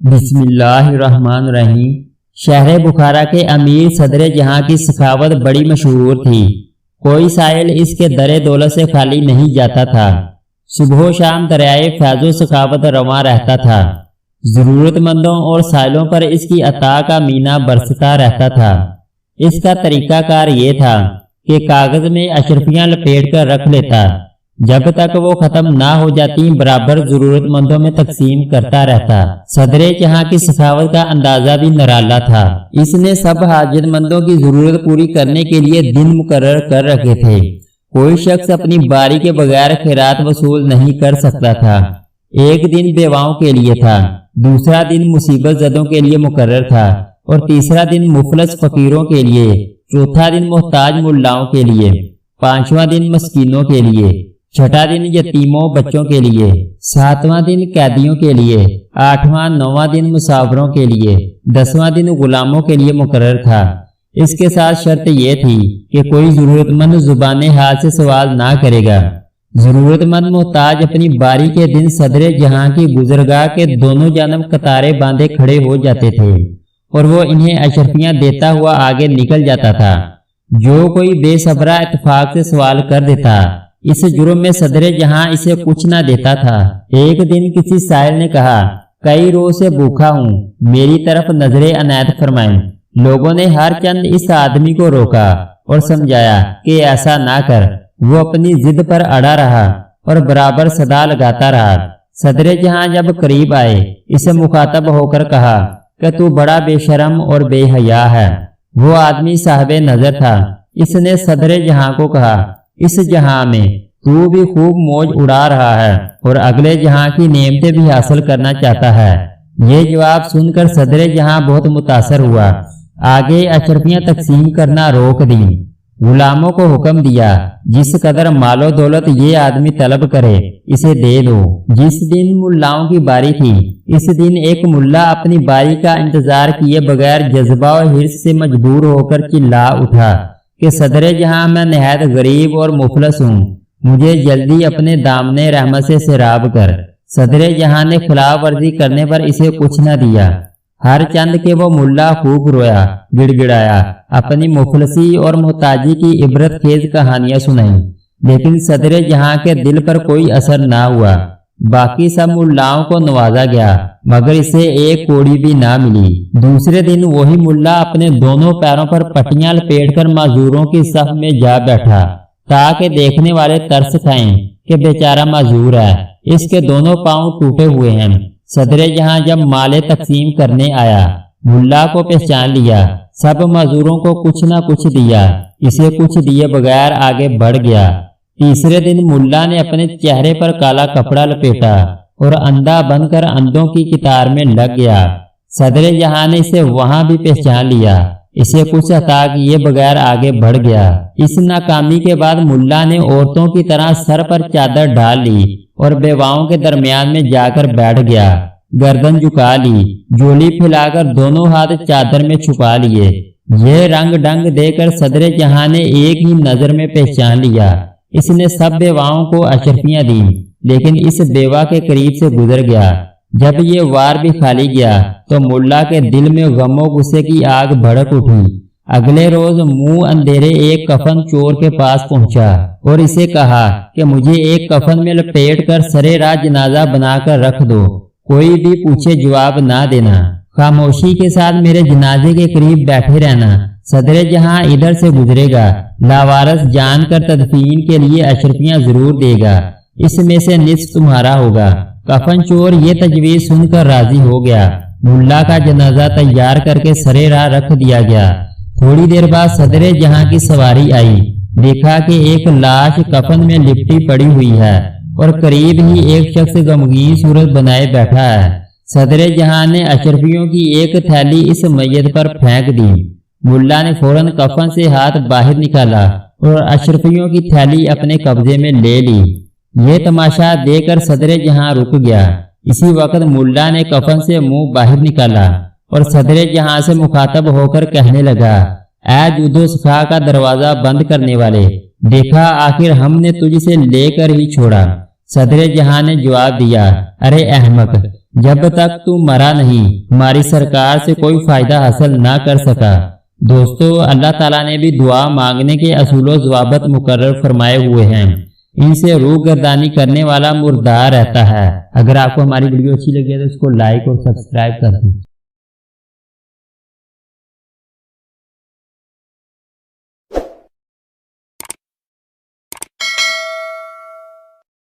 بسم اللہ الرحمن الرحیم۔ شہر بخارا کے امیر صدر جہاں کی سخاوت بڑی مشہور تھی۔ کوئی سائل اس کے در دولت سے خالی نہیں جاتا تھا۔ صبح و شام دریائے فیض و سخاوت رواں رہتا تھا۔ ضرورت مندوں اور سائلوں پر اس کی عطا کا مینہ برستا رہتا تھا۔ اس کا طریقہ کار یہ تھا کہ کاغذ میں اشرفیاں لپیٹ کر رکھ لیتا، جب تک وہ ختم نہ ہو جاتی برابر ضرورت مندوں میں تقسیم کرتا رہتا۔ صدر جہاں کی سخاوت کا اندازہ بھی نرالا تھا۔ اس نے سب حاجت مندوں کی ضرورت پوری کرنے کے لیے دن مقرر کر رکھے تھے۔ کوئی شخص اپنی باری کے بغیر خیرات وصول نہیں کر سکتا تھا۔ ایک دن بیواؤں کے لیے تھا، دوسرا دن مصیبت زدوں کے لیے مقرر تھا، اور تیسرا دن مفلس فقیروں کے لیے، چوتھا دن محتاج ملاؤں کے لیے، پانچواں دن مسکینوں کے لیے، چھٹا دن یتیموں بچوں کے لیے، ساتواں دن قیدیوں کے لیے، آٹھواں نواں دن مسافروں کے لیے، دسواں دن غلاموں کے لیے مقرر تھا۔ اس کے ساتھ شرط یہ تھی کہ کوئی ضرورت مند زبان حال سے سوال نہ کرے گا۔ ضرورت مند محتاج اپنی باری کے دن صدر جہاں کی گزرگاہ کے دونوں جانب قطاریں باندھے کھڑے ہو جاتے تھے، اور وہ انہیں اشرفیاں دیتا ہوا آگے نکل جاتا تھا۔ جو کوئی بے صبرا اتفاق سے سوال کر دیتا، اس جرم میں صدر جہاں اسے کچھ نہ دیتا تھا۔ ایک دن کسی سائل نے کہا، کئی روز سے بھوکا ہوں، میری طرف نظر عنایت فرمائیں۔ لوگوں نے ہر چند اس آدمی کو روکا اور سمجھایا کہ ایسا نہ کر۔ وہ اپنی ضد پر اڑا رہا اور برابر صدا لگاتا رہا۔ صدر جہاں جب قریب آئے، اسے مخاطب ہو کر کہا کہ تو بڑا بے شرم اور بے حیا ہے۔ وہ آدمی صاحب نظر تھا۔ اس نے صدر جہاں کو کہا، اس جہاں میں تو بھی خوب موج اڑا رہا ہے اور اگلے جہاں کی نعمتیں بھی حاصل کرنا چاہتا ہے۔ یہ جواب سن کر صدر جہاں بہت متاثر ہوا۔ آگے اشرفیاں تقسیم کرنا روک دیں۔ غلاموں کو حکم دیا، جس قدر مال و دولت یہ آدمی طلب کرے اسے دے دو۔ جس دن ملاؤں کی باری تھی، اس دن ایک ملا اپنی باری کا انتظار کیے بغیر جذبہ و حرص سے مجبور ہو کر چلا اٹھا کہ صدر جہاں میں نہایت غریب اور مفلس ہوں، مجھے جلدی اپنے دامن رحمت سے سیراب کر۔ صدر جہاں نے خلاف ورزی کرنے پر اسے کچھ نہ دیا۔ ہر چند کے وہ ملا خوب رویا، گڑ گڑایا، اپنی مفلسی اور محتاجی کی عبرت خیز کہانیاں سنائیں، لیکن صدر جہاں کے دل پر کوئی اثر نہ ہوا۔ باقی سب ملاؤں کو نوازا گیا، مگر اسے ایک کوڑی بھی نہ ملی۔ دوسرے دن وہی ملا اپنے دونوں پیروں پر پٹیاں لپیٹ کر معذوروں کی صف میں جا بیٹھا، تاکہ دیکھنے والے ترس کھائیں کہ بیچارہ معذور ہے، اس کے دونوں پاؤں ٹوٹے ہوئے ہیں۔ صدر جہاں جب مال تقسیم کرنے آیا، ملا کو پہچان لیا، سب معذوروں کو کچھ نہ کچھ دیا، اسے کچھ دیے بغیر آگے بڑھ گیا۔ تیسرے دن ملا نے اپنے چہرے پر کالا کپڑا لپیٹا اور اندھا بن کر اندھوں کی قطار میں لگ گیا۔ صدر جہاں نے اسے وہاں بھی پہچان لیا، اسے کچھ عطا کیے بغیر آگے بڑھ گیا۔ اس ناکامی کے بعد ملا نے عورتوں کی طرح سر پر چادر ڈال لی اور بیواؤں کے درمیان میں جا کر بیٹھ گیا، گردن جھکا لی، جولی پھیلا کر دونوں ہاتھ چادر میں چھپا لیے۔ یہ رنگ ڈنگ دے کر صدر جہاں نے ایک ہی نظر میں پہچان لیا۔ اس نے سب بیواؤں کو اشرفیاں دیں، لیکن اس بیوہ کے قریب سے گزر گیا۔ جب یہ وار بھی خالی گیا تو ملا کے دل میں غم و غصے کی آگ بھڑک اٹھی۔ اگلے روز منہ اندھیرے ایک کفن چور کے پاس پہنچا اور اسے کہا کہ مجھے ایک کفن میں لپیٹ کر سرے راہ جنازہ بنا کر رکھ دو، کوئی بھی پوچھے جواب نہ دینا، خاموشی کے ساتھ میرے جنازے کے قریب بیٹھے رہنا۔ صدر جہاں ادھر سے گزرے گا، لاوارث جان کر تدفین کے لیے اشرفیاں ضرور دے گا، اس میں سے نصف تمہارا ہوگا۔ کفن چور یہ تجویز سن کر راضی ہو گیا۔ ملا کا جنازہ تیار کر کے سرے راہ رکھ دیا گیا۔ تھوڑی دیر بعد صدر جہاں کی سواری آئی، دیکھا کہ ایک لاش کفن میں لپٹی پڑی ہوئی ہے اور قریب ہی ایک شخص غمگین صورت بنائے بیٹھا ہے۔ صدر جہاں نے اشرفیوں کی ایک تھیلی اس میت پر پھینک دی۔ ملا نے فوراً کفن سے ہاتھ باہر نکالا اور اشرفیوں کی تھیلی اپنے قبضے میں لے لی۔ یہ تماشا دیکھ کر صدر جہاں رک گیا۔ اسی وقت ملا نے کفن سے منہ باہر نکالا اور صدر جہاں سے مخاطب ہو کر کہنے لگا، اے جود و سخا کا دروازہ بند کرنے والے، دیکھا آخر ہم نے تجھ سے لے کر ہی چھوڑا۔ صدر جہاں نے جواب دیا، ارے احمق، جب تک تو مرا نہیں ہماری سرکار سے کوئی فائدہ حاصل نہ کر سکا۔ دوستو، اللہ تعالیٰ نے بھی دعا مانگنے کے اصول و ضوابط مقرر فرمائے ہوئے ہیں، ان سے روح گردانی کرنے والا مردار رہتا ہے۔ اگر آپ کو ہماری ویڈیو اچھی لگی ہے تو اس کو لائک اور سبسکرائب کر دیں۔